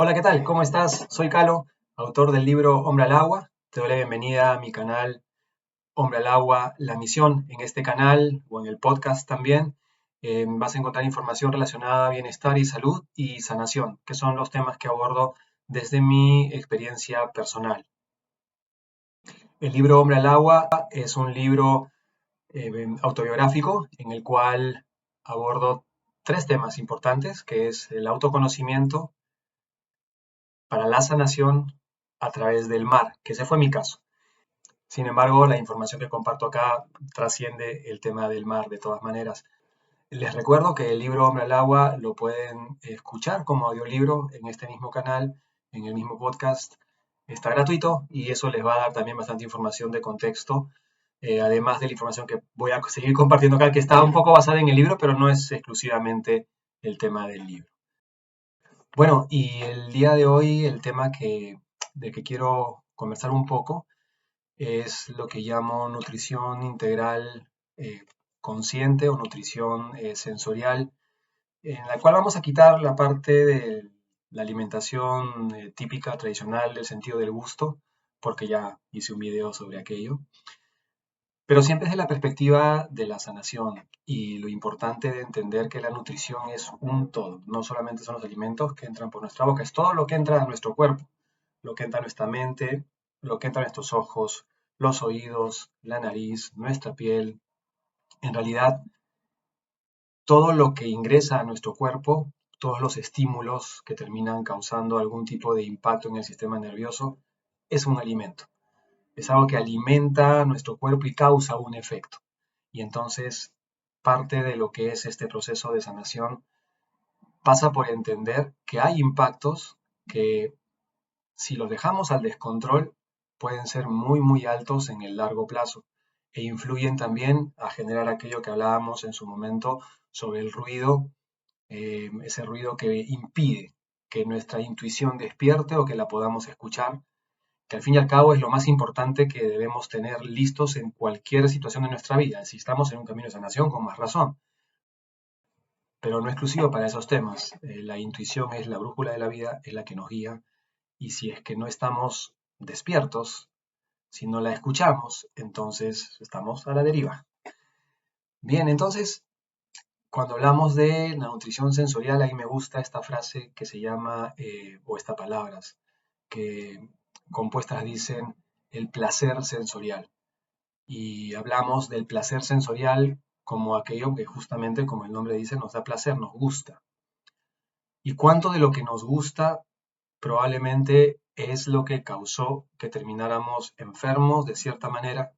Hola, ¿qué tal? ¿Cómo estás? Soy Calo, autor del libro Hombre al Agua. Te doy la bienvenida a mi canal Hombre al Agua, La Misión. En este canal o en el podcast también vas a encontrar información relacionada a bienestar y salud y sanación, que son los temas que abordo desde mi experiencia personal. El libro Hombre al Agua es un libro autobiográfico en el cual abordo tres temas importantes, que es el autoconocimiento para la sanación a través del mar, que ese fue mi caso. Sin embargo, la información que comparto acá trasciende el tema del mar de todas maneras. Les recuerdo que el libro Hombre al Agua lo pueden escuchar como audiolibro en este mismo canal, en el mismo podcast. Está gratuito y eso les va a dar también bastante información de contexto, además de la información que voy a seguir compartiendo acá, que está un poco basada en el libro, pero no es exclusivamente el tema del libro. Bueno, y el día de hoy el tema del que quiero conversar un poco es lo que llamo nutrición integral consciente o nutrición sensorial, en la cual vamos a quitar la parte de la alimentación típica, tradicional, del sentido del gusto, porque ya hice un video sobre aquello, pero siempre desde la perspectiva de la sanación y lo importante de entender que la nutrición es un todo, no solamente son los alimentos que entran por nuestra boca, es todo lo que entra a nuestro cuerpo, lo que entra a nuestra mente, lo que entra a nuestros ojos, los oídos, la nariz, nuestra piel. En realidad, todo lo que ingresa a nuestro cuerpo, todos los estímulos que terminan causando algún tipo de impacto en el sistema nervioso, es un alimento. Es algo que alimenta nuestro cuerpo y causa un efecto. Y entonces, parte de lo que es este proceso de sanación pasa por entender que hay impactos que, si los dejamos al descontrol, pueden ser muy, muy altos en el largo plazo e influyen también a generar aquello que hablábamos en su momento sobre el ruido, ese ruido que impide que nuestra intuición despierte o que la podamos escuchar, que al fin y al cabo es lo más importante que debemos tener listos en cualquier situación de nuestra vida. Si estamos en un camino de sanación, con más razón, pero no exclusivo para esos temas. La intuición es la brújula de la vida, es la que nos guía, y si es que no estamos despiertos, si no la escuchamos, entonces estamos a la deriva. Bien, entonces, cuando hablamos de la nutrición sensorial, ahí me gusta esta frase que se llama, o estas palabras, que compuestas dicen el placer sensorial. Y hablamos del placer sensorial como aquello que justamente, como el nombre dice, nos da placer, nos gusta. Y cuánto de lo que nos gusta probablemente es lo que causó que termináramos enfermos de cierta manera,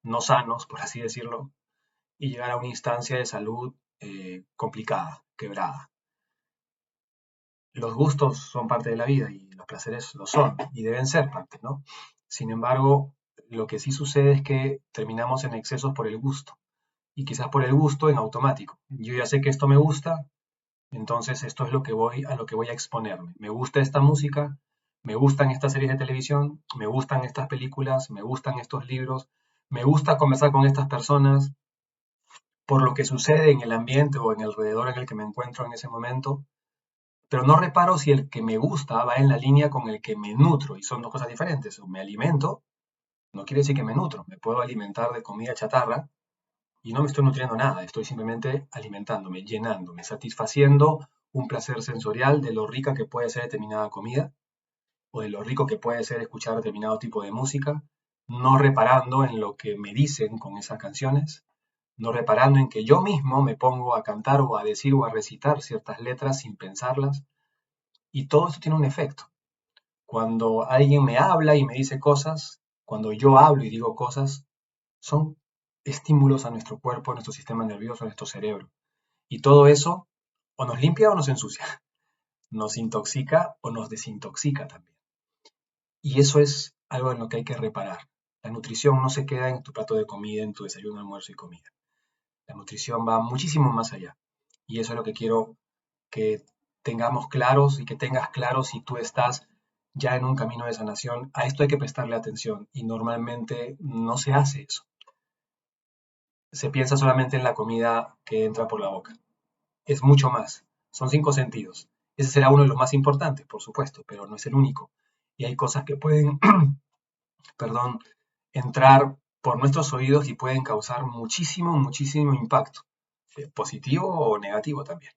no sanos, por así decirlo, y llegar a una instancia de salud complicada, quebrada. Los gustos son parte de la vida y los placeres lo son y deben ser parte, ¿no? Sin embargo, lo que sí sucede es que terminamos en excesos por el gusto y quizás por el gusto en automático. Yo ya sé que esto me gusta, entonces esto es a lo que voy a exponerme. Me gusta esta música, me gustan estas series de televisión, me gustan estas películas, me gustan estos libros, me gusta conversar con estas personas por lo que sucede en el ambiente o en el alrededor en el que me encuentro en ese momento, pero no reparo si el que me gusta va en la línea con el que me nutro y son dos cosas diferentes. Me alimento, no quiere decir que me nutro, me puedo alimentar de comida chatarra y no me estoy nutriendo nada, estoy simplemente alimentándome, llenándome, satisfaciendo un placer sensorial de lo rica que puede ser determinada comida o de lo rico que puede ser escuchar determinado tipo de música, no reparando en lo que me dicen con esas canciones, no reparando en que yo mismo me pongo a cantar o a decir o a recitar ciertas letras sin pensarlas, y todo esto tiene un efecto. Cuando alguien me habla y me dice cosas, cuando yo hablo y digo cosas, son estímulos a nuestro cuerpo, a nuestro sistema nervioso, a nuestro cerebro. Y todo eso o nos limpia o nos ensucia, nos intoxica o nos desintoxica también. Y eso es algo en lo que hay que reparar. La nutrición no se queda en tu plato de comida, en tu desayuno, almuerzo y comida. La nutrición va muchísimo más allá. Y eso es lo que quiero que tengamos claros y que tengas claro si tú estás ya en un camino de sanación. A esto hay que prestarle atención y normalmente no se hace eso. Se piensa solamente en la comida que entra por la boca. Es mucho más. Son cinco sentidos. Ese será uno de los más importantes, por supuesto, pero no es el único. Y hay cosas que pueden, perdón, entrar por nuestros oídos y pueden causar muchísimo, muchísimo impacto, positivo o negativo también.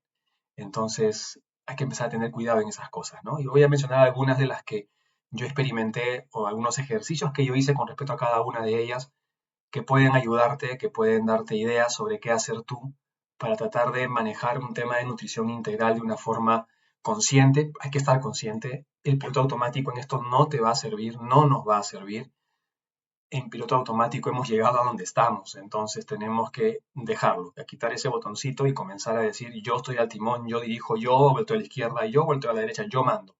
Entonces, hay que empezar a tener cuidado en esas cosas, ¿no? Y voy a mencionar algunas de las que yo experimenté o algunos ejercicios que yo hice con respecto a cada una de ellas que pueden ayudarte, que pueden darte ideas sobre qué hacer tú para tratar de manejar un tema de nutrición integral de una forma consciente. Hay que estar consciente. El piloto automático en esto no te va a servir, no nos va a servir. En piloto automático hemos llegado a donde estamos, entonces tenemos que dejarlo, a quitar ese botoncito y comenzar a decir, yo estoy al timón, yo dirijo, yo vuelto a la izquierda, yo vuelto a la derecha, yo mando.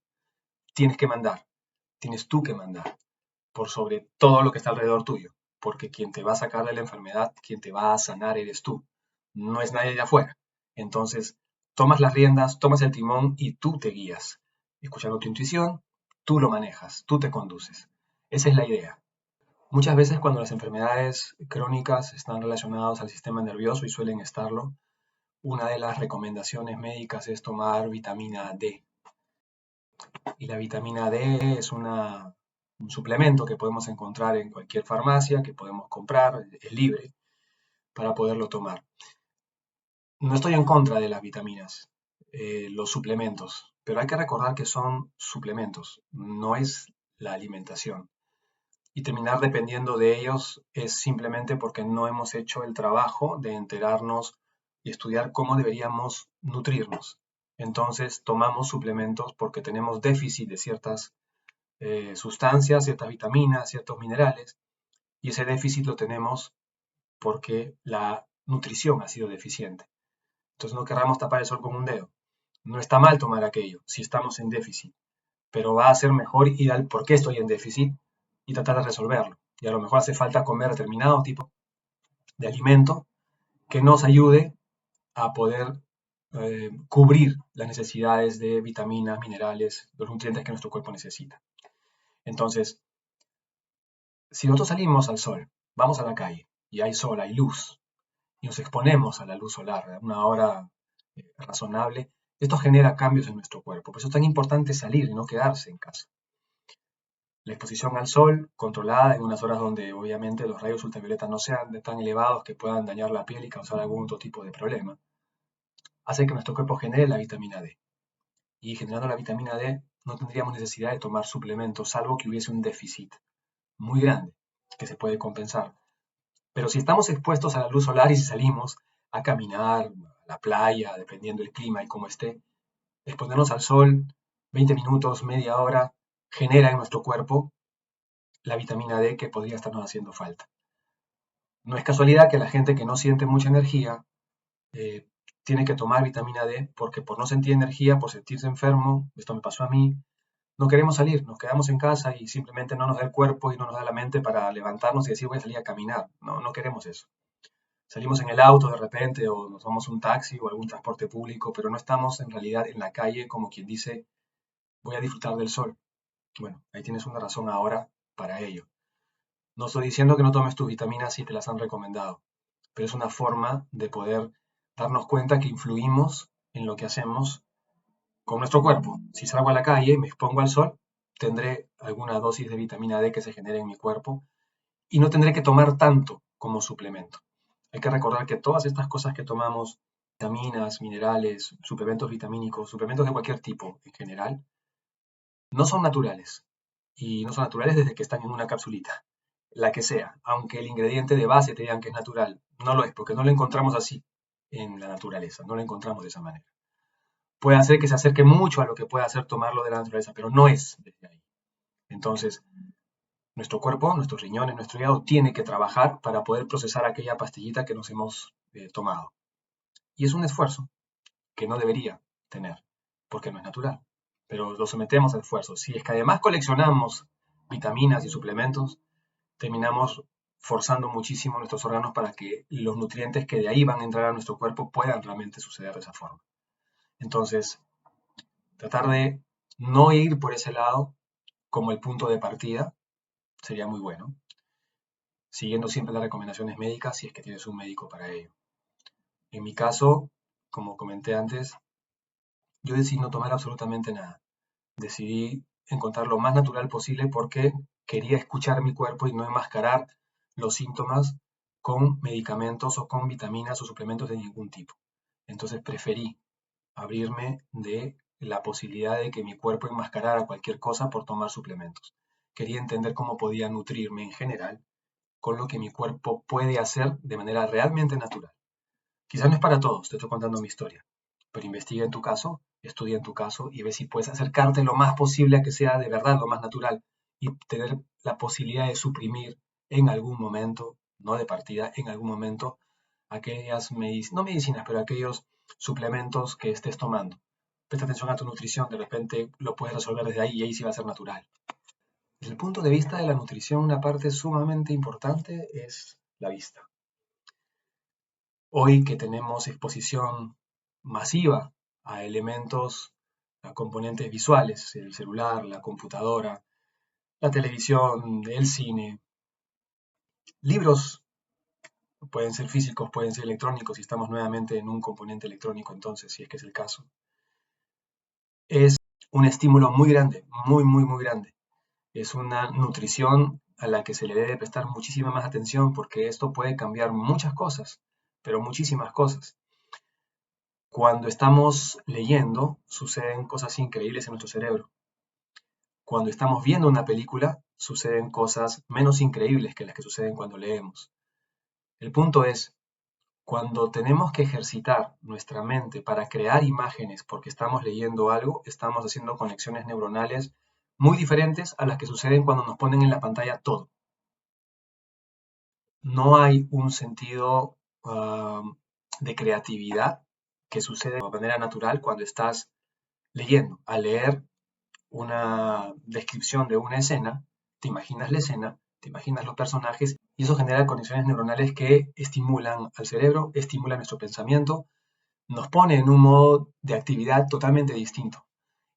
Tienes que mandar, tienes tú que mandar por sobre todo lo que está alrededor tuyo, porque quien te va a sacar de la enfermedad, quien te va a sanar eres tú, no es nadie de afuera. Entonces, tomas las riendas, tomas el timón y tú te guías. Escuchando tu intuición, tú lo manejas, tú te conduces. Esa es la idea. Muchas veces cuando las enfermedades crónicas están relacionadas al sistema nervioso y suelen estarlo, una de las recomendaciones médicas es tomar vitamina D. Y la vitamina D es un suplemento que podemos encontrar en cualquier farmacia, que podemos comprar, es libre para poderlo tomar. No estoy en contra de las vitaminas, los suplementos, pero hay que recordar que son suplementos, no es la alimentación. Y terminar dependiendo de ellos es simplemente porque no hemos hecho el trabajo de enterarnos y estudiar cómo deberíamos nutrirnos. Entonces tomamos suplementos porque tenemos déficit de ciertas sustancias, ciertas vitaminas, ciertos minerales, y ese déficit lo tenemos porque la nutrición ha sido deficiente. Entonces no querramos tapar el sol con un dedo. No está mal tomar aquello si estamos en déficit, pero va a ser mejor ir al por qué estoy en déficit y tratar de resolverlo. Y a lo mejor hace falta comer determinado tipo de alimento que nos ayude a poder cubrir las necesidades de vitaminas, minerales, los nutrientes que nuestro cuerpo necesita. Entonces, si nosotros salimos al sol, vamos a la calle y hay sol, hay luz, y nos exponemos a la luz solar a una hora razonable, esto genera cambios en nuestro cuerpo. Por eso es tan importante salir y no quedarse en casa. La exposición al sol, controlada en unas horas donde obviamente los rayos ultravioleta no sean tan elevados que puedan dañar la piel y causar algún otro tipo de problema, hace que nuestro cuerpo genere la vitamina D. Y generando la vitamina D no tendríamos necesidad de tomar suplementos, salvo que hubiese un déficit muy grande que se puede compensar. Pero si estamos expuestos a la luz solar y si salimos a caminar, a la playa, dependiendo del clima y cómo esté, exponernos al sol 20 minutos, media hora, genera en nuestro cuerpo la vitamina D que podría estarnos haciendo falta. No es casualidad que la gente que no siente mucha energía eh, tiene que tomar vitamina D porque por no sentir energía, por sentirse enfermo, esto me pasó a mí, no queremos salir, nos quedamos en casa y simplemente no nos da el cuerpo y no nos da la mente para levantarnos y decir voy a salir a caminar. No, no queremos eso. Salimos en el auto de repente o nos tomamos un taxi o algún transporte público, pero no estamos en realidad en la calle como quien dice voy a disfrutar del sol. Bueno, ahí tienes una razón ahora para ello. No estoy diciendo que no tomes tus vitaminas si te las han recomendado, pero es una forma de poder darnos cuenta que influimos en lo que hacemos con nuestro cuerpo. Si salgo a la calle y me expongo al sol, tendré alguna dosis de vitamina D que se genere en mi cuerpo y no tendré que tomar tanto como suplemento. Hay que recordar que todas estas cosas que tomamos, vitaminas, minerales, suplementos vitamínicos, suplementos de cualquier tipo en general, no son naturales. Y no son naturales desde que están en una capsulita, la que sea, aunque el ingrediente de base te digan que es natural, no lo es, porque no lo encontramos así en la naturaleza, no lo encontramos de esa manera. Puede hacer que se acerque mucho a lo que puede hacer tomarlo de la naturaleza, pero no es desde ahí. Entonces, nuestro cuerpo, nuestros riñones, nuestro hígado tiene que trabajar para poder procesar aquella pastillita que nos hemos tomado. Y es un esfuerzo que no debería tener, porque no es natural. Pero lo sometemos a esfuerzo. Si es que además coleccionamos vitaminas y suplementos, terminamos forzando muchísimo nuestros órganos para que los nutrientes que de ahí van a entrar a nuestro cuerpo puedan realmente suceder de esa forma. Entonces, tratar de no ir por ese lado como el punto de partida sería muy bueno, siguiendo siempre las recomendaciones médicas si es que tienes un médico para ello. En mi caso, como comenté antes, yo decidí no tomar absolutamente nada. Decidí encontrar lo más natural posible porque quería escuchar mi cuerpo y no enmascarar los síntomas con medicamentos o con vitaminas o suplementos de ningún tipo. Entonces preferí abrirme de la posibilidad de que mi cuerpo enmascarara cualquier cosa por tomar suplementos. Quería entender cómo podía nutrirme en general con lo que mi cuerpo puede hacer de manera realmente natural. Quizás no es para todos, te estoy contando mi historia, pero investiga en tu caso, estudia en tu caso y ve si puedes acercarte lo más posible a que sea de verdad lo más natural y tener la posibilidad de suprimir en algún momento, no de partida, en algún momento, aquellas no medicinas, pero aquellos suplementos que estés tomando. Presta atención a tu nutrición, de repente lo puedes resolver desde ahí y ahí sí va a ser natural. Desde el punto de vista de la nutrición, una parte sumamente importante es la vista. Hoy que tenemos exposición masiva a elementos, a componentes visuales, el celular, la computadora, la televisión, el cine, libros, pueden ser físicos, pueden ser electrónicos, y estamos nuevamente en un componente electrónico entonces, si es que es el caso. Es un estímulo muy grande, muy, muy, muy grande. Es una nutrición a la que se le debe prestar muchísima más atención porque esto puede cambiar muchas cosas, pero muchísimas cosas. Cuando estamos leyendo, suceden cosas increíbles en nuestro cerebro. Cuando estamos viendo una película, suceden cosas menos increíbles que las que suceden cuando leemos. El punto es, cuando tenemos que ejercitar nuestra mente para crear imágenes porque estamos leyendo algo, estamos haciendo conexiones neuronales muy diferentes a las que suceden cuando nos ponen en la pantalla todo. No hay un sentido de creatividad que sucede de manera natural cuando estás leyendo. Al leer una descripción de una escena, te imaginas la escena, te imaginas los personajes y eso genera conexiones neuronales que estimulan al cerebro, estimulan nuestro pensamiento, nos pone en un modo de actividad totalmente distinto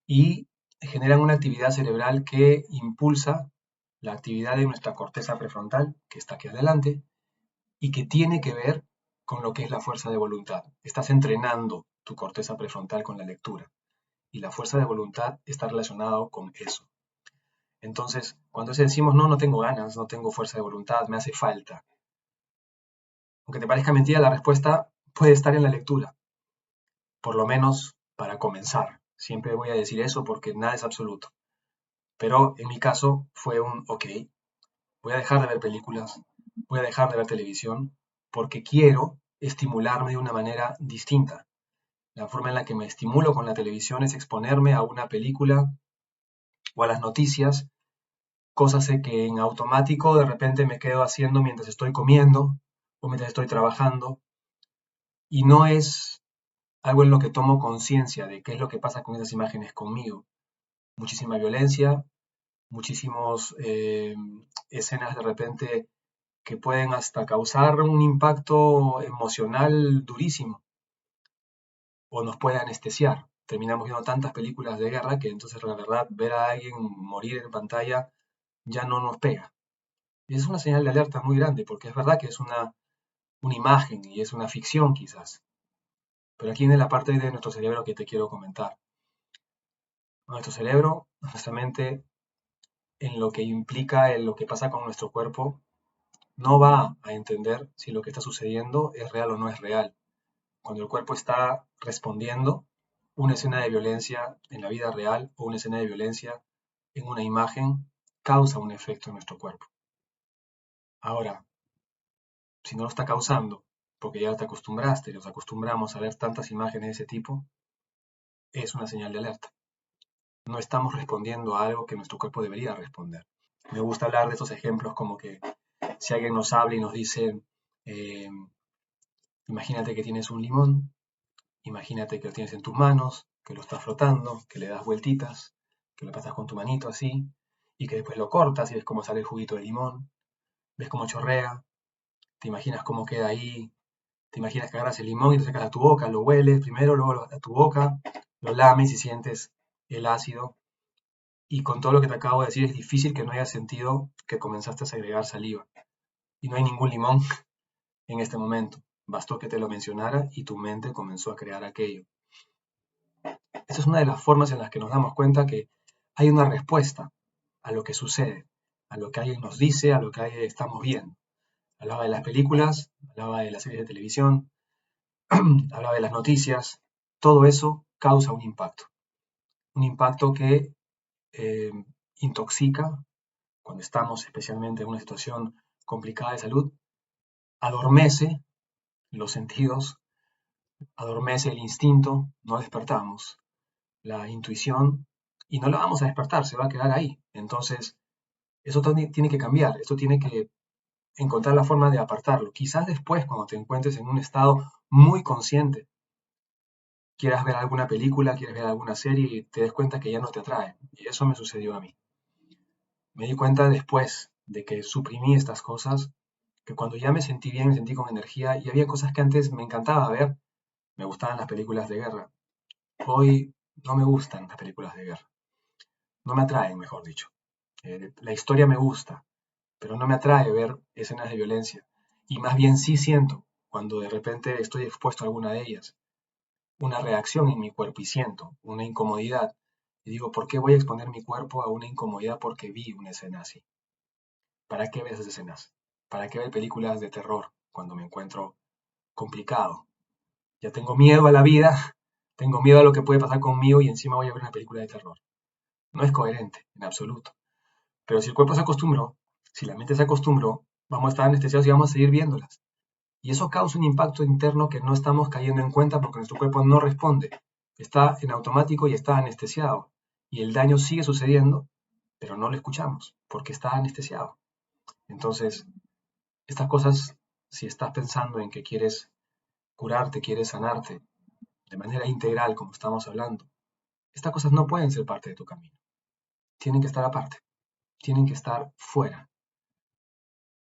y generan una actividad cerebral que impulsa la actividad de nuestra corteza prefrontal, que está aquí adelante, y que tiene que ver con lo que es la fuerza de voluntad. Estás entrenando tu corteza prefrontal con la lectura y la fuerza de voluntad está relacionado con eso. Entonces, cuando decimos, no, no tengo ganas, no tengo fuerza de voluntad, me hace falta. Aunque te parezca mentira, la respuesta puede estar en la lectura, por lo menos para comenzar. Siempre voy a decir eso porque nada es absoluto. Pero en mi caso fue un, ok, voy a dejar de ver películas, voy a dejar de ver televisión, porque quiero estimularme de una manera distinta. La forma en la que me estimulo con la televisión es exponerme a una película o a las noticias, cosas que en automático de repente me quedo haciendo mientras estoy comiendo o mientras estoy trabajando, y no es algo en lo que tomo conciencia de qué es lo que pasa con esas imágenes conmigo. Muchísima violencia, muchísimos escenas de repente que pueden hasta causar un impacto emocional durísimo o nos puede anestesiar. Terminamos viendo tantas películas de guerra que entonces la verdad ver a alguien morir en pantalla ya no nos pega. Y es una señal de alerta muy grande porque es verdad que es una imagen y es una ficción quizás. Pero aquí viene la parte de nuestro cerebro que te quiero comentar. Nuestro cerebro, nuestra mente, en lo que implica en lo que pasa con nuestro cuerpo, no va a entender si lo que está sucediendo es real o no es real. Cuando el cuerpo está respondiendo, una escena de violencia en la vida real o una escena de violencia en una imagen causa un efecto en nuestro cuerpo. Ahora, si no lo está causando, porque ya te acostumbraste, nos acostumbramos a ver tantas imágenes de ese tipo, es una señal de alerta. No estamos respondiendo a algo que nuestro cuerpo debería responder. Me gusta hablar de estos ejemplos como que si alguien nos habla y nos dice, eh, imagínate que tienes un limón, imagínate que lo tienes en tus manos, que lo estás frotando, que le das vueltitas, que lo pasas con tu manito así, y que después lo cortas y ves cómo sale el juguito de limón, ves cómo chorrea, te imaginas cómo queda ahí, te imaginas que agarras el limón y lo sacas a tu boca, lo hueles primero, luego a tu boca, lo lames y sientes el ácido. Y con todo lo que te acabo de decir es difícil que no hayas sentido que comenzaste a segregar saliva. Y no hay ningún limón en este momento. Bastó que te lo mencionara y tu mente comenzó a crear aquello. Esta es una de las formas en las que nos damos cuenta que hay una respuesta a lo que sucede, a lo que alguien nos dice, a lo que estamos viendo. Hablaba de las películas, hablaba de las series de televisión, hablaba de las noticias. Todo eso causa un impacto que eh, intoxica cuando estamos especialmente en una situación complicada de salud, adormece los sentidos, adormece el instinto, no despertamos la intuición y no la vamos a despertar, se va a quedar ahí. Entonces, eso tiene que cambiar, esto tiene que encontrar la forma de apartarlo. Quizás después, cuando te encuentres en un estado muy consciente, quieras ver alguna película, quieras ver alguna serie y te des cuenta que ya no te atrae. Y eso me sucedió a mí. Me di cuenta después de que suprimí estas cosas, que cuando ya me sentí bien, me sentí con energía y había cosas que antes me encantaba ver, me gustaban las películas de guerra. Hoy no me gustan las películas de guerra. No me atraen, mejor dicho. La historia me gusta, pero no me atrae ver escenas de violencia. Y más bien sí siento, cuando de repente estoy expuesto a alguna de ellas, una reacción en mi cuerpo y siento una incomodidad. Y digo, ¿por qué voy a exponer mi cuerpo a una incomodidad porque vi una escena así? ¿Para qué ver esas escenas? ¿Para qué ver películas de terror cuando me encuentro complicado? Ya tengo miedo a la vida, tengo miedo a lo que puede pasar conmigo y encima voy a ver una película de terror. No es coherente, en absoluto. Pero si el cuerpo se acostumbró, si la mente se acostumbró, vamos a estar anestesiados y vamos a seguir viéndolas. Y eso causa un impacto interno que no estamos cayendo en cuenta porque nuestro cuerpo no responde. Está en automático y está anestesiado. Y el daño sigue sucediendo, pero no lo escuchamos porque está anestesiado. Entonces, estas cosas, si estás pensando en que quieres curarte, quieres sanarte de manera integral, como estamos hablando, estas cosas no pueden ser parte de tu camino. Tienen que estar aparte, tienen que estar fuera.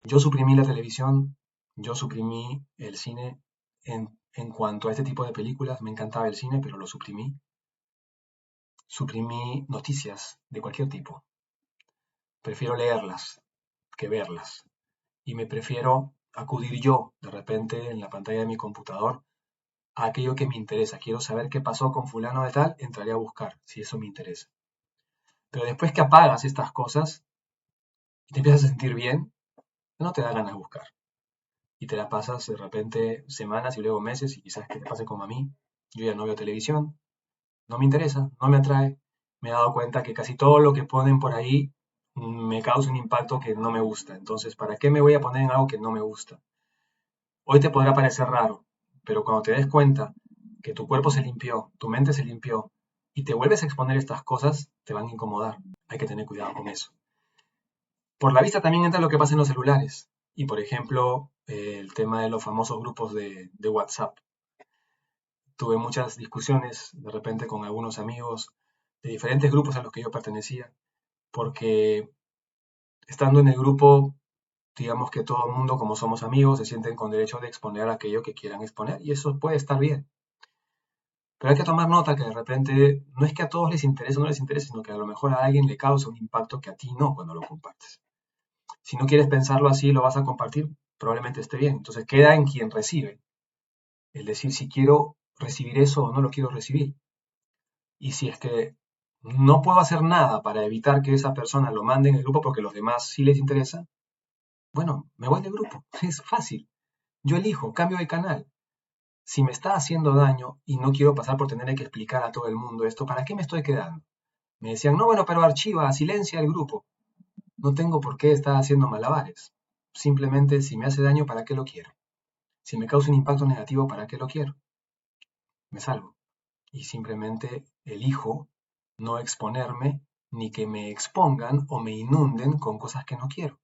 Yo suprimí la televisión, yo suprimí el cine en cuanto a este tipo de películas. Me encantaba el cine, pero lo suprimí. Suprimí noticias de cualquier tipo. Prefiero leerlas que verlas. Y me prefiero acudir yo, de repente, en la pantalla de mi computador, a aquello que me interesa. Quiero saber qué pasó con fulano de tal, entraré a buscar, si eso me interesa. Pero después que apagas estas cosas y te empiezas a sentir bien, no te da ganas de buscar. Y te la pasas de repente semanas y luego meses y quizás que te pase como a mí. Yo ya no veo televisión, no me interesa, no me atrae. Me he dado cuenta que casi todo lo que ponen por ahí me causa un impacto que no me gusta. Entonces, ¿para qué me voy a poner en algo que no me gusta? Hoy te podrá parecer raro, pero cuando te des cuenta que tu cuerpo se limpió, tu mente se limpió y te vuelves a exponer estas cosas, te van a incomodar. Hay que tener cuidado con eso. Por la vista también entra lo que pasa en los celulares. Y por ejemplo, el tema de los famosos grupos de WhatsApp. Tuve muchas discusiones de repente con algunos amigos de diferentes grupos a los que yo pertenecía, porque estando en el grupo, digamos que todo el mundo, como somos amigos, se sienten con derecho de exponer aquello que quieran exponer, y eso puede estar bien. Pero hay que tomar nota que de repente no es que a todos les interese o no les interese, sino que a lo mejor a alguien le causa un impacto que a ti no cuando lo compartes. Si no quieres pensarlo así, lo vas a compartir, probablemente esté bien. Entonces queda en quien recibe. El decir si quiero recibir eso o no lo quiero recibir. Y si es que no puedo hacer nada para evitar que esa persona lo mande en el grupo porque a los demás sí les interesa, bueno, me voy del grupo. Es fácil. Yo elijo, cambio de canal. Si me está haciendo daño y no quiero pasar por tener que explicar a todo el mundo esto, ¿para qué me estoy quedando? Me decían, no, bueno, pero archiva, silencia el grupo. No tengo por qué estar haciendo malabares. Simplemente si me hace daño, ¿para qué lo quiero? Si me causa un impacto negativo, ¿para qué lo quiero? Me salgo. Y simplemente elijo no exponerme ni que me expongan o me inunden con cosas que no quiero.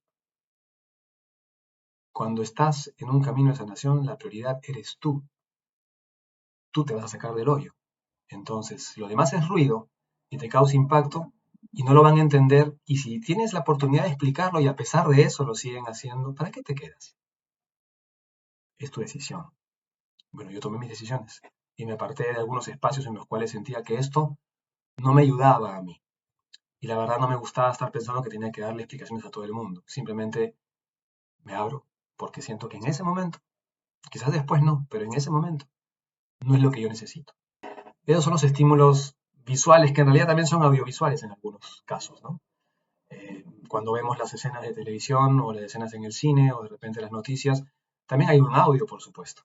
Cuando estás en un camino de sanación, la prioridad eres tú. Tú te vas a sacar del hoyo. Entonces, lo demás es ruido y te causa impacto y no lo van a entender. Y si tienes la oportunidad de explicarlo y a pesar de eso lo siguen haciendo, ¿para qué te quedas? Es tu decisión. Bueno, yo tomé mis decisiones y me aparté de algunos espacios en los cuales sentía que esto no me ayudaba a mí. Y la verdad no me gustaba estar pensando que tenía que darle explicaciones a todo el mundo. Simplemente me abro porque siento que en ese momento, quizás después no, pero en ese momento no es lo que yo necesito. Esos son los estímulos visuales, que en realidad también son audiovisuales en algunos casos, ¿no? Cuando vemos las escenas de televisión o las escenas en el cine o de repente las noticias, también hay un audio, por supuesto.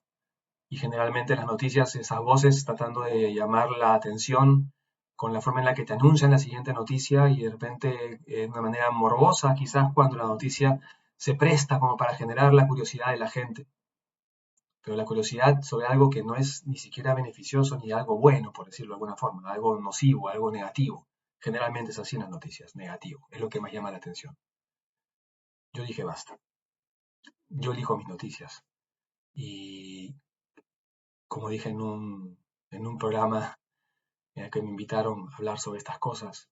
Y generalmente las noticias, esas voces tratando de llamar la atención con la forma en la que te anuncian la siguiente noticia y de repente de una manera morbosa, quizás cuando la noticia se presta como para generar la curiosidad de la gente, pero la curiosidad sobre algo que no es ni siquiera beneficioso ni algo bueno, por decirlo de alguna forma, algo nocivo, algo negativo. Generalmente es así en las noticias, negativo, es lo que más llama la atención. Yo dije basta, yo elijo mis noticias y como dije en un programa en el que me invitaron a hablar sobre estas cosas,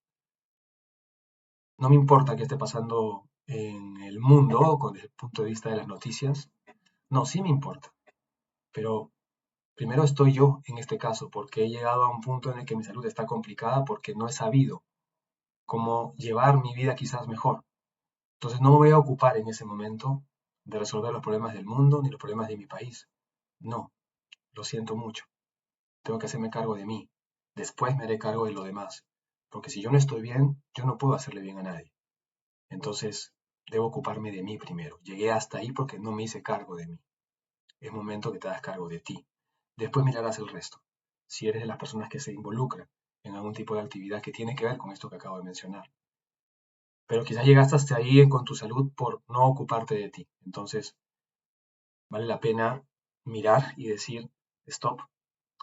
no me importa qué esté pasando en el mundo con el punto de vista de las noticias, no, sí me importa, pero primero estoy yo en este caso, porque he llegado a un punto en el que mi salud está complicada porque no he sabido cómo llevar mi vida quizás mejor. Entonces no me voy a ocupar en ese momento de resolver los problemas del mundo ni los problemas de mi país. No, lo siento mucho. Tengo que hacerme cargo de mí. Después me haré cargo de lo demás. Porque si yo no estoy bien, yo no puedo hacerle bien a nadie. Entonces, debo ocuparme de mí primero. Llegué hasta ahí porque no me hice cargo de mí. Es momento que te hagas cargo de ti. Después mirarás el resto. Si eres de las personas que se involucran en algún tipo de actividad que tiene que ver con esto que acabo de mencionar. Pero quizás llegaste hasta ahí con tu salud por no ocuparte de ti. Entonces, vale la pena mirar y decir, stop,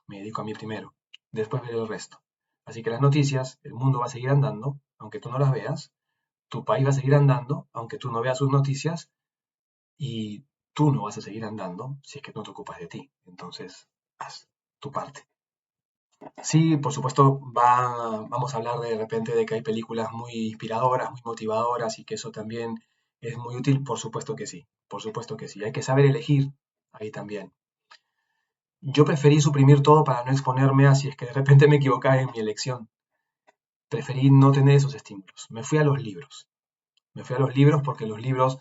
me dedico a mí primero. Después veré el resto. Así que las noticias, el mundo va a seguir andando, aunque tú no las veas. Tu país va a seguir andando, aunque tú no veas sus noticias. Y tú no vas a seguir andando si es que no te ocupas de ti. Entonces, haz tu parte. Sí, por supuesto, vamos a hablar de repente de que hay películas muy inspiradoras, muy motivadoras y que eso también es muy útil. Por supuesto que sí, por supuesto que sí. Hay que saber elegir ahí también. Yo preferí suprimir todo para no exponerme a si es que de repente me equivocaba en mi elección. Preferí no tener esos estímulos. Me fui a los libros. Me fui a los libros porque los libros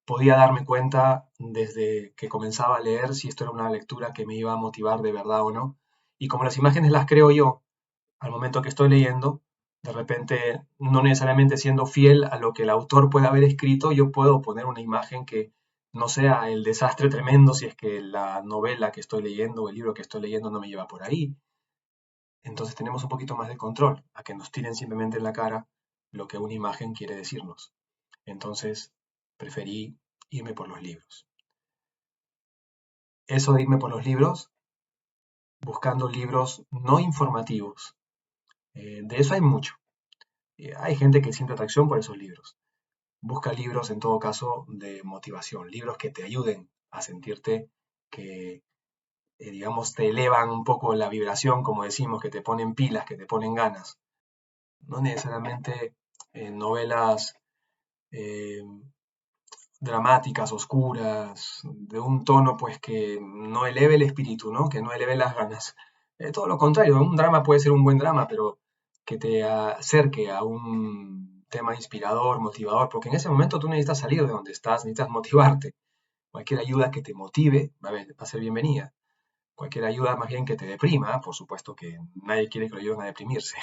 podía darme cuenta desde que comenzaba a leer si esto era una lectura que me iba a motivar de verdad o no. Y como las imágenes las creo yo al momento que estoy leyendo, de repente, no necesariamente siendo fiel a lo que el autor puede haber escrito, yo puedo poner una imagen que no sea el desastre tremendo si es que la novela que estoy leyendo o el libro que estoy leyendo no me lleva por ahí. Entonces tenemos un poquito más de control a que nos tiren simplemente en la cara lo que una imagen quiere decirnos. Entonces preferí irme por los libros. Eso de irme por los libros, buscando libros no informativos. De eso hay mucho. Hay gente que siente atracción por esos libros. Busca libros, en todo caso, de motivación, libros que te ayuden a sentirte que, digamos, te elevan un poco la vibración, como decimos, que te ponen pilas, que te ponen ganas. No necesariamente novelas eh, dramáticas, oscuras, de un tono pues que no eleve el espíritu, ¿no? Que no eleve las ganas. Todo lo contrario, un drama puede ser un buen drama, pero que te acerque a un tema inspirador, motivador, porque en ese momento tú necesitas salir de donde estás, necesitas motivarte. Cualquier ayuda que te motive va a ser bienvenida. Cualquier ayuda más bien que te deprima, por supuesto que nadie quiere que lo ayuden a deprimirse.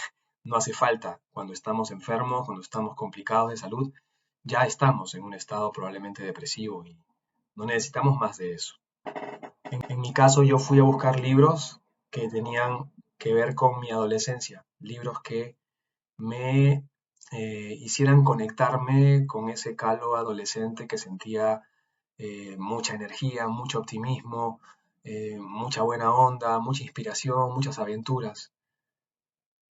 No hace falta cuando estamos enfermos, cuando estamos complicados de salud, ya estamos en un estado probablemente depresivo y no necesitamos más de eso. En mi caso yo fui a buscar libros que tenían que ver con mi adolescencia, libros que me hicieran conectarme con ese calor adolescente que sentía mucha energía, mucho optimismo, mucha buena onda, mucha inspiración, muchas aventuras.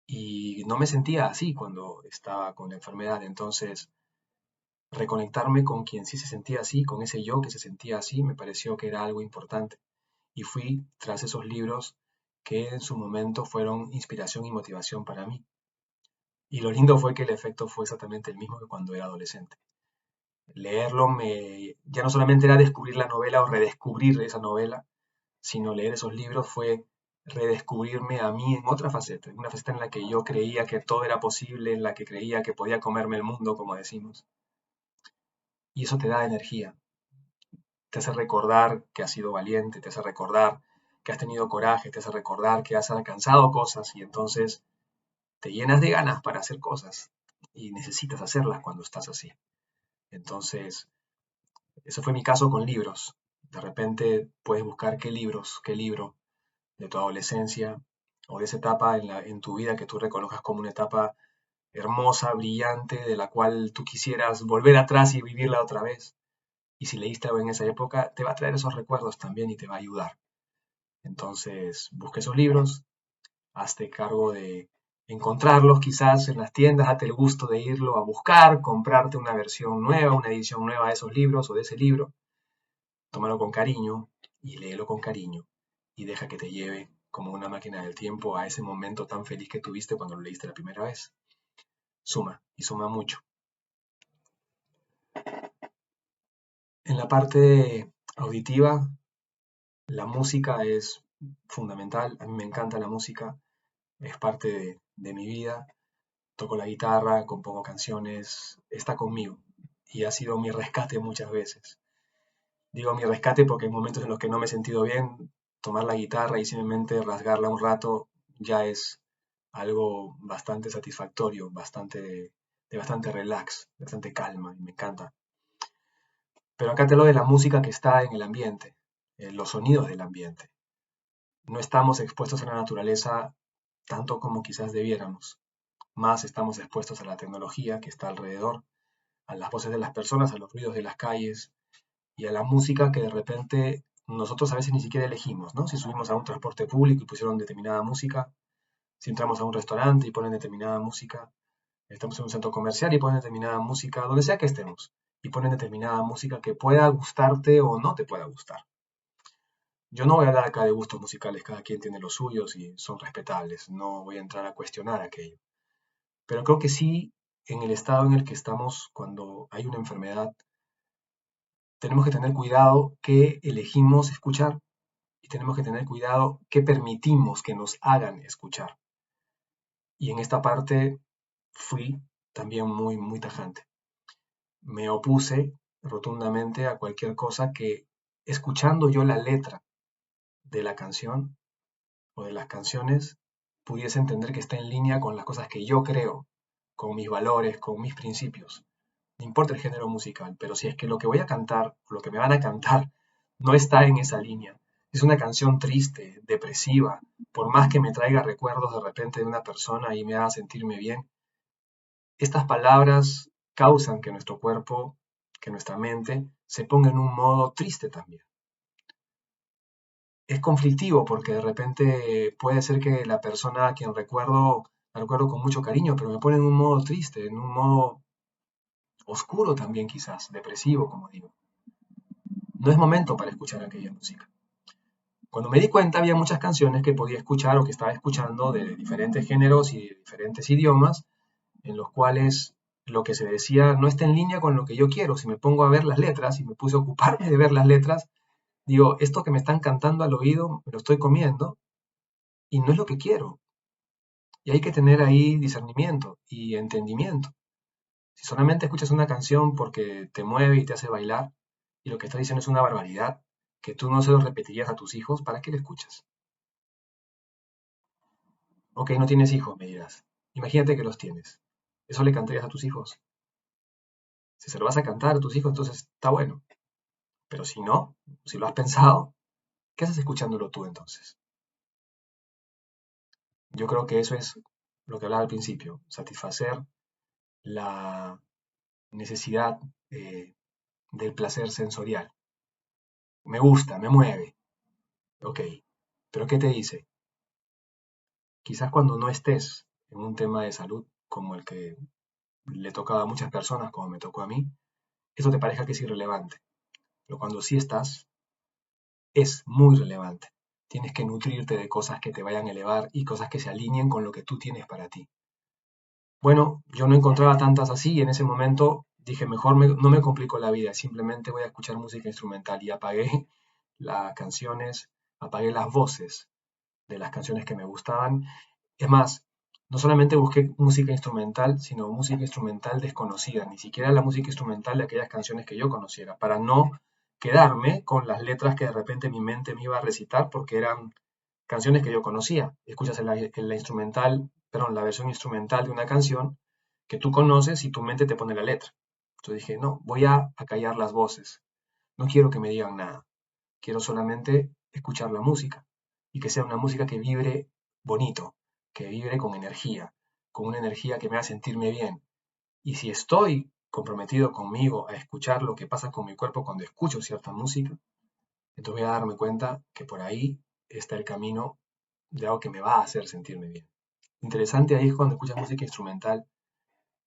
Y no me sentía así cuando estaba con la enfermedad, entonces reconectarme con quien sí se sentía así, con ese yo que se sentía así, me pareció que era algo importante. Y fui tras esos libros que en su momento fueron inspiración y motivación para mí. Y lo lindo fue que el efecto fue exactamente el mismo que cuando era adolescente. Leerlo ya no solamente era descubrir la novela o redescubrir esa novela, sino leer esos libros fue redescubrirme a mí en una faceta en la que yo creía que todo era posible, en la que creía que podía comerme el mundo, como decimos. Y eso te da energía, te hace recordar que has sido valiente, te hace recordar que has tenido coraje, te hace recordar que has alcanzado cosas y entonces te llenas de ganas para hacer cosas y necesitas hacerlas cuando estás así. Entonces, eso fue mi caso con libros. De repente puedes buscar qué libro de tu adolescencia o de esa etapa en tu vida que tú reconozcas como una etapa hermosa, brillante, de la cual tú quisieras volver atrás y vivirla otra vez. Y si leíste algo en esa época, te va a traer esos recuerdos también y te va a ayudar. Entonces, busca esos libros, hazte cargo de encontrarlos quizás en las tiendas, date el gusto de irlo a buscar, comprarte una versión nueva, una edición nueva de esos libros o de ese libro, tómalo con cariño y léelo con cariño y deja que te lleve como una máquina del tiempo a ese momento tan feliz que tuviste cuando lo leíste la primera vez. Suma y suma mucho. En la parte auditiva, la música es fundamental. A mí me encanta la música, es parte de mi vida. Toco la guitarra, compongo canciones, está conmigo y ha sido mi rescate muchas veces. Digo mi rescate porque en momentos en los que no me he sentido bien, tomar la guitarra y simplemente rasgarla un rato ya es algo bastante satisfactorio, de bastante relax, bastante calma y me encanta. Pero acá te lo de la música que está en el ambiente, los sonidos del ambiente. No estamos expuestos a la naturaleza tanto como quizás debiéramos. Más estamos expuestos a la tecnología que está alrededor, a las voces de las personas, a los ruidos de las calles y a la música que de repente nosotros a veces ni siquiera elegimos, ¿no? Si subimos a un transporte público y pusieron determinada música, si entramos a un restaurante y ponen determinada música, estamos en un centro comercial y ponen determinada música, donde sea que estemos, y ponen determinada música que pueda gustarte o no te pueda gustar. Yo no voy a hablar acá de gustos musicales, cada quien tiene los suyos y son respetables, no voy a entrar a cuestionar aquello. Pero creo que sí, en el estado en el que estamos cuando hay una enfermedad, tenemos que tener cuidado qué elegimos escuchar y tenemos que tener cuidado qué permitimos que nos hagan escuchar. Y en esta parte fui también muy tajante. Me opuse rotundamente a cualquier cosa que, escuchando yo la letra de la canción o de las canciones, pudiese entender que está en línea con las cosas que yo creo, con mis valores, con mis principios. No importa el género musical, pero si es que lo que voy a cantar o lo que me van a cantar no está en esa línea, es una canción triste, depresiva, por más que me traiga recuerdos de repente de una persona y me haga sentirme bien, estas palabras causan que nuestro cuerpo, que nuestra mente se ponga en un modo triste también. Es conflictivo porque de repente puede ser que la persona a quien recuerdo, la recuerdo con mucho cariño, pero me pone en un modo triste, en un modo oscuro también quizás, depresivo, como digo. No es momento para escuchar aquella música. Cuando me di cuenta había muchas canciones que podía escuchar o que estaba escuchando de diferentes géneros y de diferentes idiomas, en los cuales lo que se decía no está en línea con lo que yo quiero. Si me pongo a ver las letras y me puse a ocuparme de ver las letras, digo, esto que me están cantando al oído me lo estoy comiendo y no es lo que quiero. Y hay que tener ahí discernimiento y entendimiento. Si solamente escuchas una canción porque te mueve y te hace bailar, y lo que está diciendo es una barbaridad, que tú no se lo repetirías a tus hijos, ¿para qué le escuchas? Ok, no tienes hijos, me dirás. Imagínate que los tienes. ¿Eso le cantarías a tus hijos? Si se lo vas a cantar a tus hijos, entonces está bueno. Pero si no, si lo has pensado, ¿qué haces escuchándolo tú entonces? Yo creo que eso es lo que hablaba al principio, satisfacer la necesidad del placer sensorial. Me gusta, me mueve, ok. Pero ¿qué te dice? Quizás cuando no estés en un tema de salud como el que le tocaba a muchas personas, como me tocó a mí, eso te parezca que es irrelevante. Pero cuando sí estás, es muy relevante. Tienes que nutrirte de cosas que te vayan a elevar y cosas que se alineen con lo que tú tienes para ti. Bueno, yo no encontraba tantas así y en ese momento dije, mejor no me complico la vida, simplemente voy a escuchar música instrumental y apagué las canciones, apagué las voces de las canciones que me gustaban. Es más, no solamente busqué música instrumental, sino música instrumental desconocida, ni siquiera la música instrumental de aquellas canciones que yo conociera, para no quedarme con las letras que de repente mi mente me iba a recitar porque eran canciones que yo conocía. Escuchas la instrumental, perdón, la versión instrumental de una canción que tú conoces y tu mente te pone la letra. Entonces dije, no, voy a acallar las voces. No quiero que me digan nada. Quiero solamente escuchar la música y que sea una música que vibre bonito, que vibre con energía, con una energía que me haga sentirme bien. Y si estoy comprometido conmigo a escuchar lo que pasa con mi cuerpo cuando escucho cierta música, entonces voy a darme cuenta que por ahí está el camino de algo que me va a hacer sentirme bien. Interesante ahí es cuando escuchas música instrumental,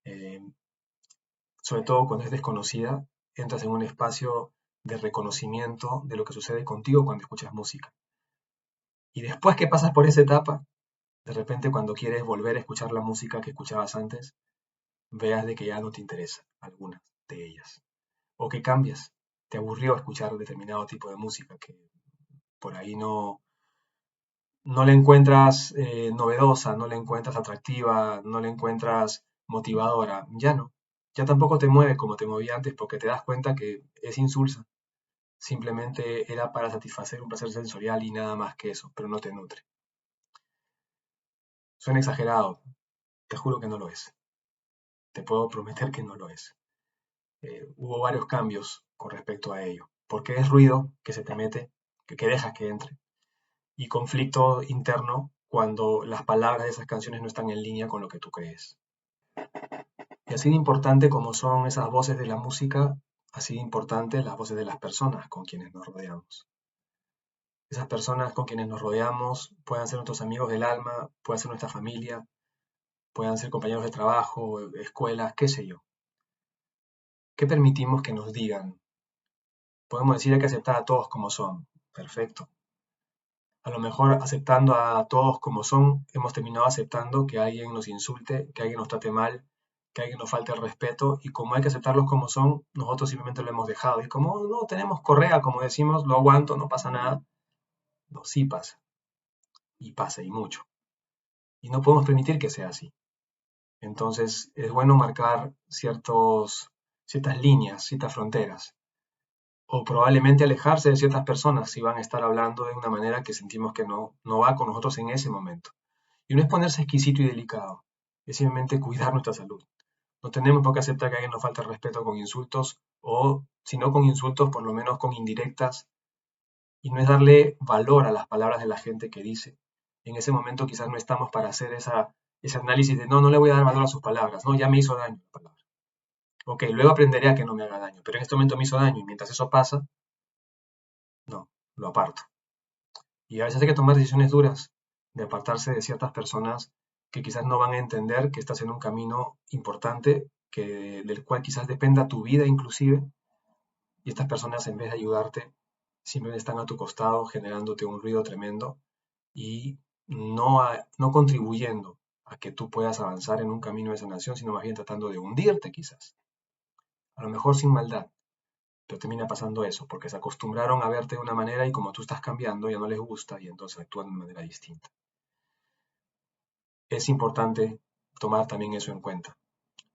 eh, sobre todo cuando es desconocida, entras en un espacio de reconocimiento de lo que sucede contigo cuando escuchas música. Y después que pasas por esa etapa, de repente cuando quieres volver a escuchar la música que escuchabas antes, veas de que ya no te interesa algunas de ellas. O que cambias, te aburrió escuchar determinado tipo de música que por ahí no la encuentras novedosa, no la encuentras atractiva, no la encuentras motivadora. Ya no. Ya tampoco te mueve como te movía antes porque te das cuenta que es insulsa. Simplemente era para satisfacer un placer sensorial y nada más que eso, pero no te nutre. Suena exagerado, te juro que no lo es. Te puedo prometer que no lo es. Hubo varios cambios con respecto a ello, porque es ruido que se te mete, que dejas que entre, y conflicto interno cuando las palabras de esas canciones no están en línea con lo que tú crees. Y así de importante como son esas voces de la música, así de importante las voces de las personas con quienes nos rodeamos. Esas personas con quienes nos rodeamos pueden ser nuestros amigos del alma, pueden ser nuestra familia, pueden ser compañeros de trabajo, escuelas, qué sé yo. ¿Qué permitimos que nos digan? Podemos decir hay que aceptar a todos como son. Perfecto. A lo mejor aceptando a todos como son, hemos terminado aceptando que alguien nos insulte, que alguien nos trate mal, que alguien nos falte el respeto, y como hay que aceptarlos como son, nosotros simplemente lo hemos dejado. Y como no tenemos correa, como decimos, lo aguanto, no pasa nada. No, sí pasa, y mucho. Y no podemos permitir que sea así. Entonces, es bueno marcar ciertas líneas, ciertas fronteras. O probablemente alejarse de ciertas personas si van a estar hablando de una manera que sentimos que no va con nosotros en ese momento. Y no es ponerse exquisito y delicado, es simplemente cuidar nuestra salud. No tenemos por qué aceptar que alguien nos falte el respeto con insultos o, si no con insultos, por lo menos con indirectas. Y no es darle valor a las palabras de la gente que dice. En ese momento quizás no estamos para hacer ese análisis de no le voy a dar valor a sus palabras, no, ya me hizo daño la palabra. Ok, luego aprenderé a que no me haga daño, pero en este momento me hizo daño y mientras eso pasa, no, lo aparto. Y a veces hay que tomar decisiones duras de apartarse de ciertas personas que quizás no van a entender que estás en un camino importante, del cual quizás dependa tu vida inclusive, y estas personas en vez de ayudarte, simplemente están a tu costado generándote un ruido tremendo y no contribuyendo a que tú puedas avanzar en un camino de sanación, sino más bien tratando de hundirte quizás. A lo mejor sin maldad, pero termina pasando eso, porque se acostumbraron a verte de una manera y como tú estás cambiando ya no les gusta y entonces actúan de manera distinta. Es importante tomar también eso en cuenta.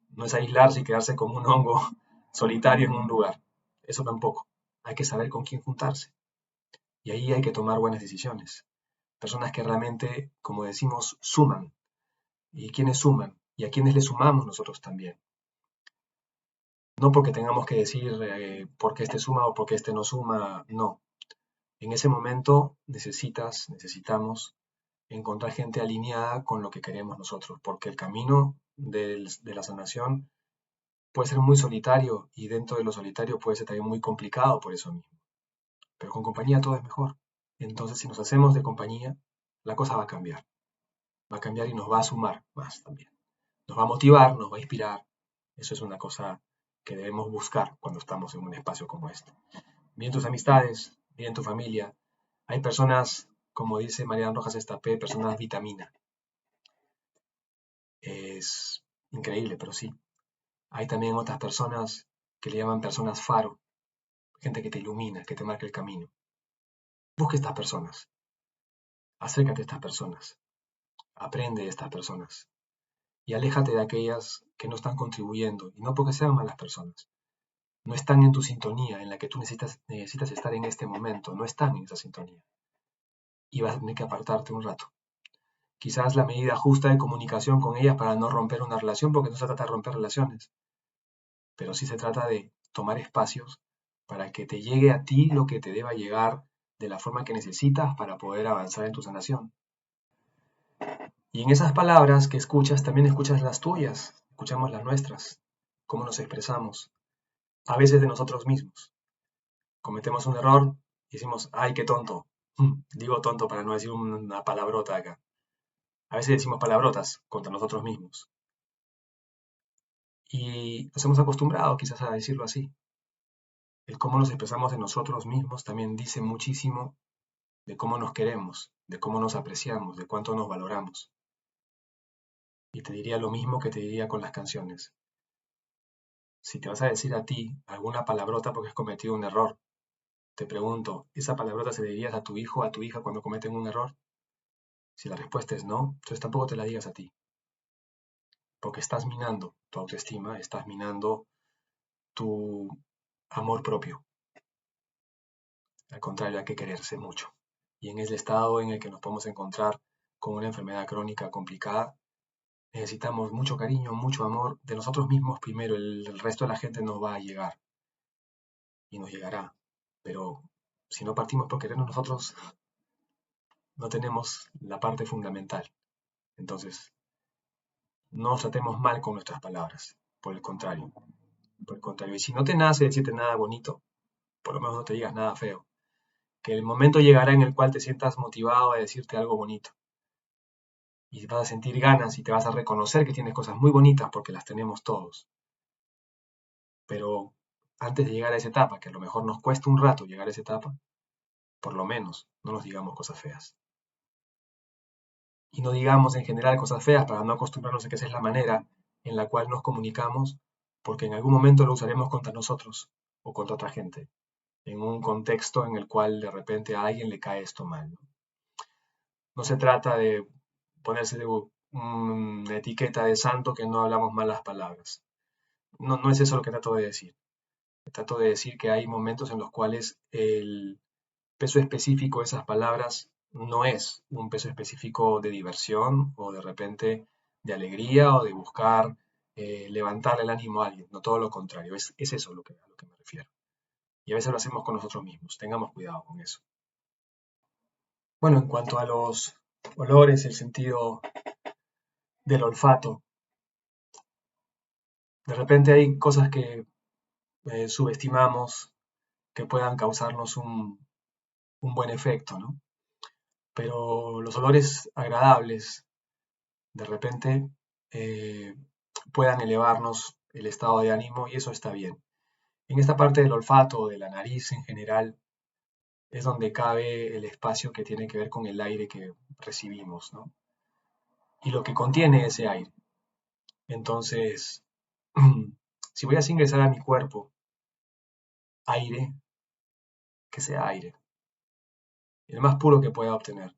No es aislarse y quedarse como un hongo solitario en un lugar. Eso tampoco. Hay que saber con quién juntarse. Y ahí hay que tomar buenas decisiones. Personas que realmente, como decimos, suman. ¿Y quiénes suman? Y a quiénes le sumamos nosotros también. No porque tengamos que decir por qué este suma o por qué este no suma, no. En ese momento necesitamos encontrar gente alineada con lo que queremos nosotros, porque el camino de la sanación puede ser muy solitario y dentro de lo solitario puede ser también muy complicado por eso mismo. Pero con compañía todo es mejor. Entonces, si nos hacemos de compañía, la cosa va a cambiar. Va a cambiar y nos va a sumar más también. Nos va a motivar, nos va a inspirar. Eso es una cosa que debemos buscar cuando estamos en un espacio como este. Bien tus amistades, bien tu familia. Hay personas, como dice Marian Rojas Estapé, personas vitamina. Es increíble, pero sí. Hay también otras personas que le llaman personas faro, gente que te ilumina, que te marca el camino. Busca estas personas, acércate a estas personas, aprende de estas personas y aléjate de aquellas que no están contribuyendo, y no porque sean malas personas, no están en tu sintonía en la que tú necesitas estar en este momento, no están en esa sintonía. Y vas a tener que apartarte un rato. Quizás la medida justa de comunicación con ellas para no romper una relación, porque no se trata de romper relaciones, pero sí se trata de tomar espacios para que te llegue a ti lo que te deba llegar de la forma que necesitas para poder avanzar en tu sanación. Y en esas palabras que escuchas, también escuchas las tuyas, escuchamos las nuestras, cómo nos expresamos, a veces de nosotros mismos. Cometemos un error y decimos, ay, qué tonto. Digo tonto para no decir una palabrota acá. A veces decimos palabrotas contra nosotros mismos. Y nos hemos acostumbrado quizás a decirlo así. El cómo nos expresamos de nosotros mismos también dice muchísimo de cómo nos queremos, de cómo nos apreciamos, de cuánto nos valoramos. Y te diría lo mismo que te diría con las canciones. Si te vas a decir a ti alguna palabrota porque has cometido un error, te pregunto, ¿esa palabrota se la dirías a tu hijo o a tu hija cuando cometen un error? Si la respuesta es no, entonces tampoco te la digas a ti, porque estás minando tu autoestima, estás minando tu amor propio. Al contrario, hay que quererse mucho. Y en el estado en el que nos podemos encontrar con una enfermedad crónica complicada, necesitamos mucho cariño, mucho amor de nosotros mismos primero. El resto de la gente nos va a llegar y nos llegará. Pero si no partimos por querernos nosotros, no tenemos la parte fundamental. Entonces, no nos tratemos mal con nuestras palabras. Por el contrario. Por el contrario. Y si no te nace decirte nada bonito, por lo menos no te digas nada feo. Que el momento llegará en el cual te sientas motivado a decirte algo bonito. Y vas a sentir ganas y te vas a reconocer que tienes cosas muy bonitas porque las tenemos todos. Pero antes de llegar a esa etapa, que a lo mejor nos cuesta un rato llegar a esa etapa, por lo menos no nos digamos cosas feas. Y no digamos en general cosas feas para no acostumbrarnos a que esa es la manera en la cual nos comunicamos, porque en algún momento lo usaremos contra nosotros o contra otra gente, en un contexto en el cual de repente a alguien le cae esto mal. No se trata de ponerse de una etiqueta de santo que no hablamos malas palabras. No, no es eso lo que trato de decir. Trato de decir que hay momentos en los cuales el peso específico de esas palabras no es un peso específico de diversión o de repente de alegría o de buscar levantar el ánimo a alguien. No, todo lo contrario. Es eso a lo que me refiero. Y a veces lo hacemos con nosotros mismos. Tengamos cuidado con eso. Bueno, en cuanto a los olores, el sentido del olfato, de repente hay cosas que subestimamos que puedan causarnos un buen efecto, ¿no? Pero los olores agradables de repente eh, puedan elevarnos el estado de ánimo y eso está bien. En esta parte del olfato, de la nariz en general, es donde cabe el espacio que tiene que ver con el aire que recibimos, ¿no? Y lo que contiene ese aire. Entonces, si voy a ingresar a mi cuerpo aire, que sea aire, el más puro que pueda obtener.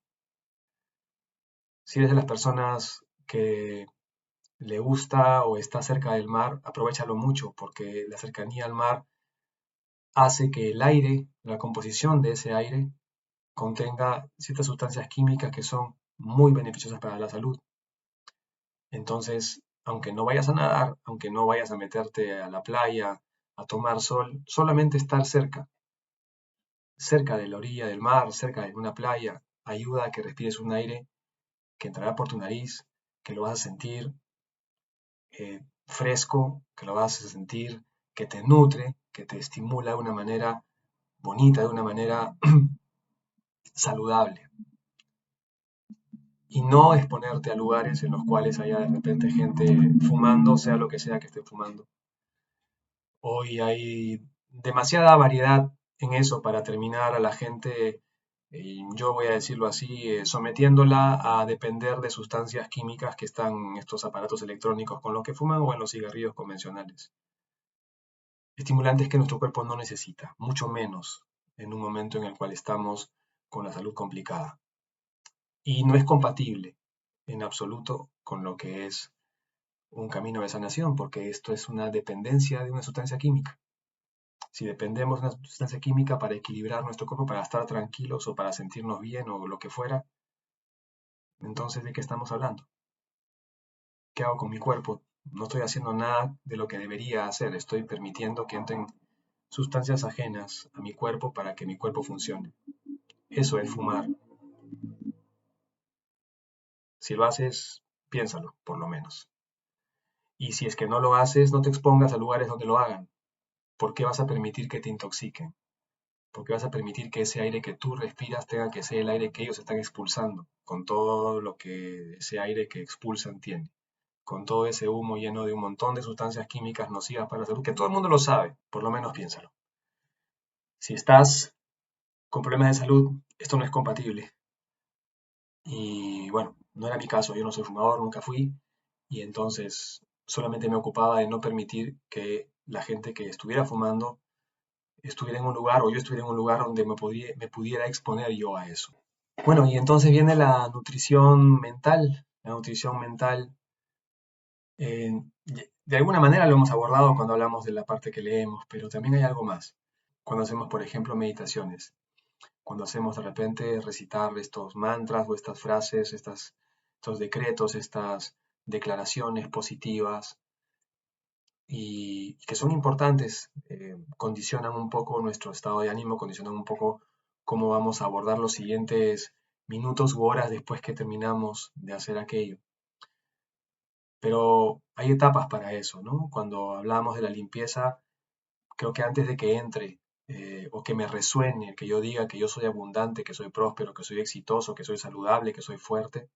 Si eres de las personas que le gusta o está cerca del mar, aprovéchalo mucho porque la cercanía al mar hace que el aire, la composición de ese aire, contenga ciertas sustancias químicas que son muy beneficiosas para la salud. Entonces, aunque no vayas a nadar, aunque no vayas a meterte a la playa, a tomar sol, solamente estar cerca de la orilla del mar, cerca de una playa, ayuda a que respires un aire que entrará por tu nariz, que lo vas a sentir fresco, que lo vas a sentir que te nutre, que te estimula de una manera bonita, de una manera saludable. Y no exponerte a lugares en los cuales haya de repente gente fumando, sea lo que sea que esté fumando. Hoy hay demasiada variedad en eso para terminar a la gente, yo voy a decirlo así, sometiéndola a depender de sustancias químicas que están en estos aparatos electrónicos con los que fuman o en los cigarrillos convencionales. Estimulantes que nuestro cuerpo no necesita, mucho menos en un momento en el cual estamos con la salud complicada. Y no es compatible en absoluto con lo que es un camino de sanación, porque esto es una dependencia de una sustancia química. Si dependemos de una sustancia química para equilibrar nuestro cuerpo, para estar tranquilos o para sentirnos bien o lo que fuera, entonces ¿de qué estamos hablando? ¿Qué hago con mi cuerpo? No estoy haciendo nada de lo que debería hacer, estoy permitiendo que entren sustancias ajenas a mi cuerpo para que mi cuerpo funcione. Eso es fumar. Si lo haces, piénsalo, por lo menos. Y si es que no lo haces, no te expongas a lugares donde lo hagan. ¿Por qué vas a permitir que te intoxiquen? ¿Por qué vas a permitir que ese aire que tú respiras tenga que ser el aire que ellos están expulsando, con todo lo que ese aire que expulsan tiene? Con todo ese humo lleno de un montón de sustancias químicas nocivas para la salud, que todo el mundo lo sabe, por lo menos piénsalo. Si estás con problemas de salud, esto no es compatible. Y bueno, no era mi caso, yo no soy fumador, nunca fui, y entonces solamente me ocupaba de no permitir que la gente que estuviera fumando estuviera en un lugar o yo estuviera en un lugar donde me pudiera exponer yo a eso. Bueno, y entonces viene la nutrición mental. La nutrición mental, de alguna manera lo hemos abordado cuando hablamos de la parte que leemos, pero también hay algo más. Cuando hacemos, por ejemplo, meditaciones, cuando hacemos de repente recitar estos mantras o estas frases, estos decretos, estas declaraciones positivas y que son importantes, condicionan un poco nuestro estado de ánimo, condicionan un poco cómo vamos a abordar los siguientes minutos u horas después que terminamos de hacer aquello. Pero hay etapas para eso, ¿no? Cuando hablamos de la limpieza, creo que antes de que entre o que me resuene, que yo diga que yo soy abundante, que soy próspero, que soy exitoso, que soy saludable, que soy fuerte,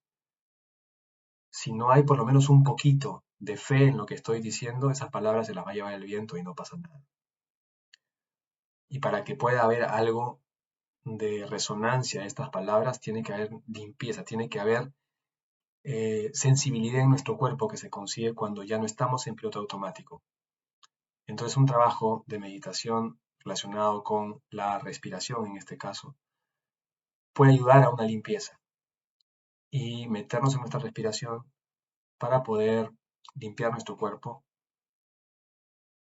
si no hay por lo menos un poquito de fe en lo que estoy diciendo, esas palabras se las va a llevar el viento y no pasa nada. Y para que pueda haber algo de resonancia a estas palabras, tiene que haber limpieza, tiene que haber sensibilidad en nuestro cuerpo que se consigue cuando ya no estamos en piloto automático. Entonces un trabajo de meditación relacionado con la respiración en este caso puede ayudar a una limpieza y meternos en nuestra respiración para poder limpiar nuestro cuerpo,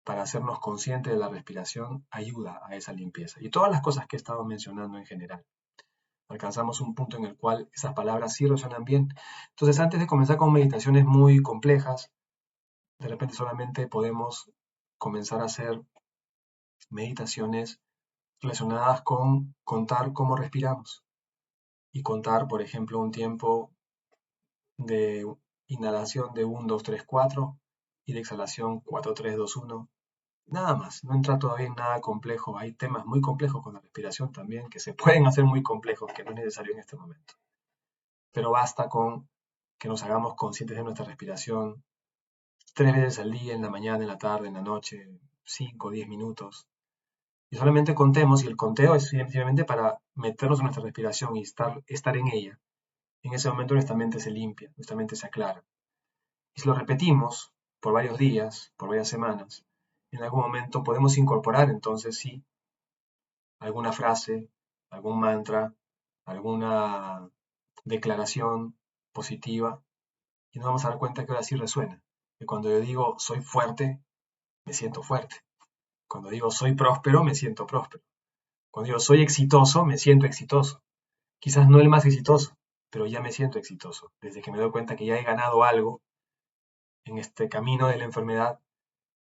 para hacernos conscientes de la respiración, ayuda a esa limpieza. Y todas las cosas que he estado mencionando en general. Alcanzamos un punto en el cual esas palabras sí resuenan bien. Entonces, antes de comenzar con meditaciones muy complejas, de repente solamente podemos comenzar a hacer meditaciones relacionadas con contar cómo respiramos y contar, por ejemplo, un tiempo de inhalación de 1, 2, 3, 4 y de exhalación 4, 3, 2, 1. Nada más, no entra todavía en nada complejo. Hay temas muy complejos con la respiración también que se pueden hacer muy complejos, que no es necesario en este momento. Pero basta con que nos hagamos conscientes de nuestra respiración 3 veces al día, en la mañana, en la tarde, en la noche, 5 o 10 minutos. Y solamente contemos, y el conteo es simplemente para meternos en nuestra respiración y estar en ella. En ese momento nuestra mente se limpia, nuestra mente se aclara. Y si lo repetimos por varios días, por varias semanas, en algún momento podemos incorporar entonces sí alguna frase, algún mantra, alguna declaración positiva y nos vamos a dar cuenta que ahora sí resuena. Que cuando yo digo soy fuerte, me siento fuerte. Cuando digo soy próspero, me siento próspero. Cuando digo soy exitoso, me siento exitoso. Quizás no el más exitoso, pero ya me siento exitoso. Desde que me doy cuenta que ya he ganado algo en este camino de la enfermedad,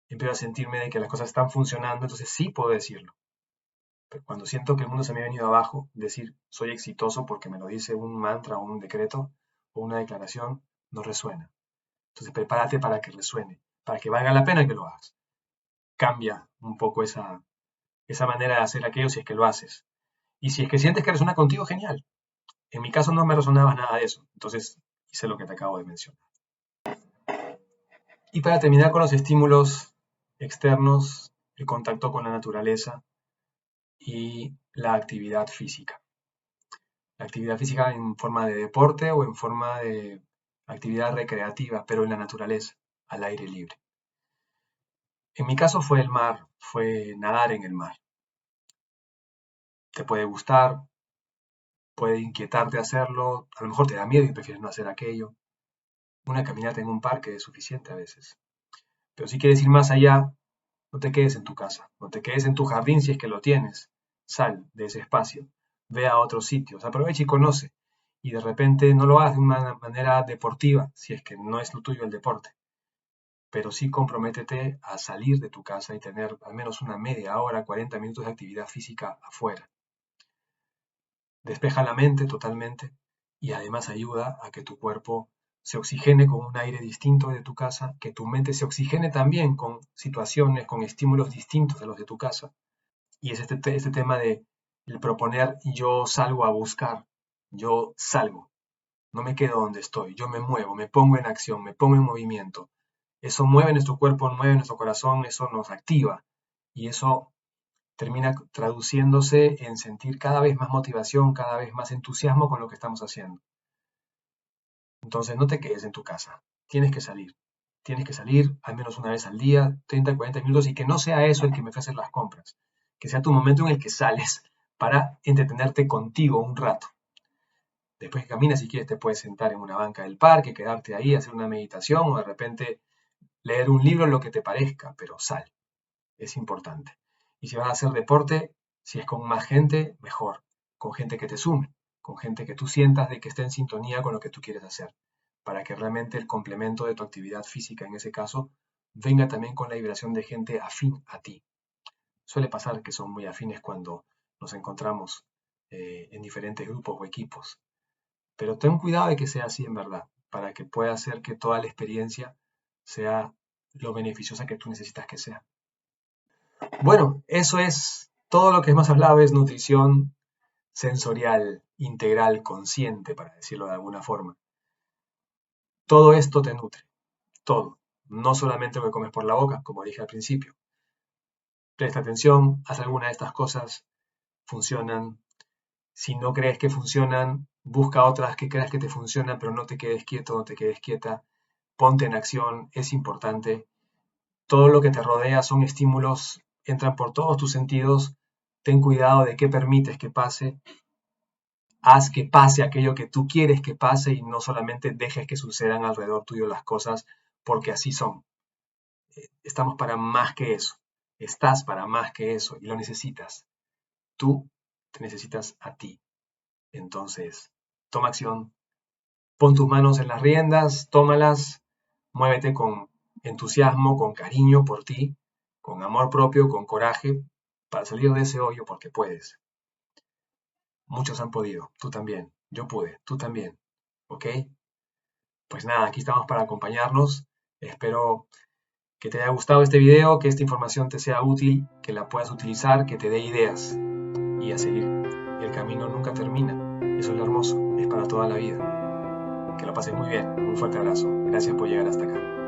empiezo a sentirme de que las cosas están funcionando, entonces sí puedo decirlo. Pero cuando siento que el mundo se me ha venido abajo, decir soy exitoso porque me lo dice un mantra o un decreto o una declaración, no resuena. Entonces prepárate para que resuene, para que valga la pena que lo hagas. Cambia un poco esa manera de hacer aquello si es que lo haces. Y si es que sientes que resuena contigo, genial. En mi caso no me resonaba nada de eso, entonces hice lo que te acabo de mencionar. Y para terminar con los estímulos externos, el contacto con la naturaleza y la actividad física. La actividad física en forma de deporte o en forma de actividad recreativa, pero en la naturaleza, al aire libre. En mi caso fue el mar, fue nadar en el mar. Te puede gustar, puede inquietarte hacerlo, a lo mejor te da miedo y prefieres no hacer aquello. Una caminata en un parque es suficiente a veces. Pero si quieres ir más allá, No te quedes en tu casa, no te quedes en tu jardín si es que lo tienes. Sal de ese espacio, ve a otros sitios, aprovecha y conoce. Y de repente no lo hagas de una manera deportiva, si es que no es lo tuyo el deporte. Pero sí comprométete a salir de tu casa y tener al menos una media hora, 40 minutos de actividad física afuera. Despeja la mente totalmente y además ayuda a que tu cuerpo se oxigene con un aire distinto de tu casa, que tu mente se oxigene también con situaciones, con estímulos distintos de los de tu casa. Y es este tema de el proponer yo salgo a buscar, yo salgo, no me quedo donde estoy, yo me muevo, me pongo en acción, me pongo en movimiento. Eso mueve nuestro cuerpo, mueve nuestro corazón, eso nos activa y eso termina traduciéndose en sentir cada vez más motivación, cada vez más entusiasmo con lo que estamos haciendo. Entonces no te quedes en tu casa, tienes que salir. Tienes que salir al menos una vez al día, 30, 40 minutos, y que no sea eso el que me hace las compras. Que sea tu momento en el que sales para entretenerte contigo un rato. Después que caminas, si quieres, te puedes sentar en una banca del parque, quedarte ahí, hacer una meditación o de repente leer un libro, lo que te parezca, pero sal. Es importante. Y si vas a hacer deporte, si es con más gente, mejor. Con gente que te sume, con gente que tú sientas de que esté en sintonía con lo que tú quieres hacer, para que realmente el complemento de tu actividad física, en ese caso, venga también con la vibración de gente afín a ti. Suele pasar que son muy afines cuando nos encontramos en diferentes grupos o equipos, pero ten cuidado de que sea así en verdad, para que pueda hacer que toda la experiencia sea lo beneficiosa que tú necesitas que sea. Bueno, eso es todo lo que hemos hablado, es nutrición sensorial, integral, consciente, para decirlo de alguna forma. Todo esto te nutre, todo, no solamente lo que comes por la boca, como dije al principio. Presta atención, haz alguna de estas cosas, funcionan. Si no crees que funcionan, busca otras que creas que te funcionan, pero no te quedes quieto, no te quedes quieta. Ponte en acción, es importante. Todo lo que te rodea son estímulos, entran por todos tus sentidos. Ten cuidado de qué permites que pase. Haz que pase aquello que tú quieres que pase y no solamente dejes que sucedan alrededor tuyo las cosas porque así son. Estamos para más que eso. Estás para más que eso y lo necesitas. Tú te necesitas a ti. Entonces, toma acción, pon tus manos en las riendas, tómalas, muévete con entusiasmo, con cariño por ti, con amor propio, con coraje, para salir de ese hoyo porque puedes. Muchos han podido, tú también, yo pude, tú también, ¿ok? Pues nada, aquí estamos para acompañarnos. Espero que te haya gustado este video, que esta información te sea útil, que la puedas utilizar, que te dé ideas y a seguir. El camino nunca termina. Eso es lo hermoso, es para toda la vida. Que lo pases muy bien. Un fuerte abrazo. Gracias por llegar hasta acá.